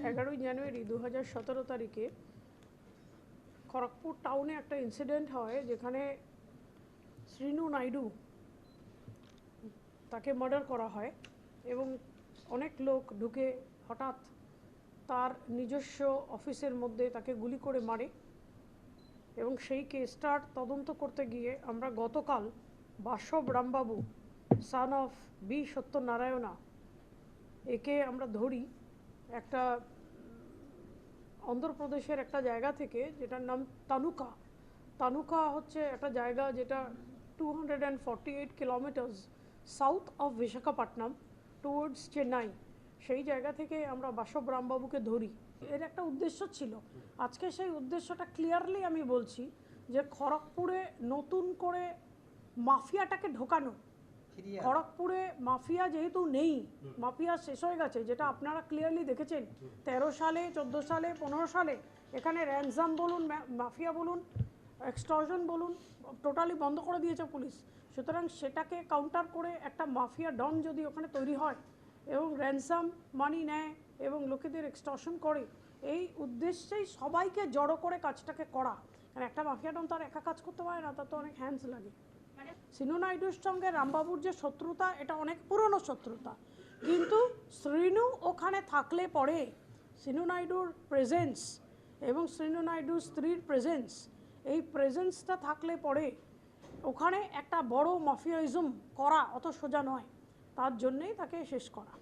11ই জানুয়ারি 2017 তারিখে খড়গপুর টাউনে একটা ইনসিডেন্ট হয় যেখানে শ্রীনু নাইডু তাকে মার্ডার করা হয় এবং অনেক লোক ঢুকে হঠাৎ তার নিজস্ব অফিসের মধ্যে তাকে গুলি করে মারে এবং সেই কেসটার তদন্ত করতে গিয়ে আমরা গতকাল বাসব রামবাবু সান অফ বি সত্যনারায়ণা একে আমরা ধরি একটা অন্ধ্রপ্রদেশের একটা জায়গা থেকে যেটার নাম তানুকা হচ্ছে একটা জায়গা যেটা 248 kilometres south of Visakhapatnam towards Chennai. সেই জায়গা থেকে আমরা বাসব রামবাবুকে ধরি। এর একটা উদ্দেশ্য ছিল, আজকে সেই উদ্দেশ্যটা ক্লিয়ারলি আমি বলছি যে খড়গপুরে নতুন করে মাফিয়াটাকে ঢোকানো। খড়গপুরে মাফিয়া যেহেতু নেই, মাফিয়া শেষ হয়ে গেছে, যেটা আপনারা ক্লিয়ারলি দেখেছেন 13 সালে 14 সালে 15 সালে এখানে র্যানসাম বলুন, মাফিয়া বলুন, এক্সটর্শন বলুন, টোটালি বন্ধ করে দিয়েছে পুলিশ। সুতরাং সেটাকে কাউন্টার করে একটা মাফিয়া ডন যদি ওখানে তৈরি হয় এবং র্যানসাম মানি নেয় এবং লোকেদের এক্সটর্শন করে, এই উদ্দেশ্যেই সবাইকে জড়ো করে কাজটাকে করা। কারণ একটা মাফিয়া ডন তার একা কাজ করতে পারে না, তার তো অনেক হ্যান্ডস লাগে। শ্রীনু নাইডুর সঙ্গে রামবাবুর যে শত্রুতা, এটা অনেক পুরনো শত্রুতা, কিন্তু শ্রীনু ওখানে থাকলে পরে শ্রীনু নাইডুর প্রেজেন্স এবং শ্রীনু নাইডুর স্ত্রীর প্রেজেন্স, এই প্রেজেন্সটা থাকলে পরে ওখানে একটা বড় মাফিয়াইজম করা অত সোজা নয়, তার জন্যেই তাকে শেষ করা।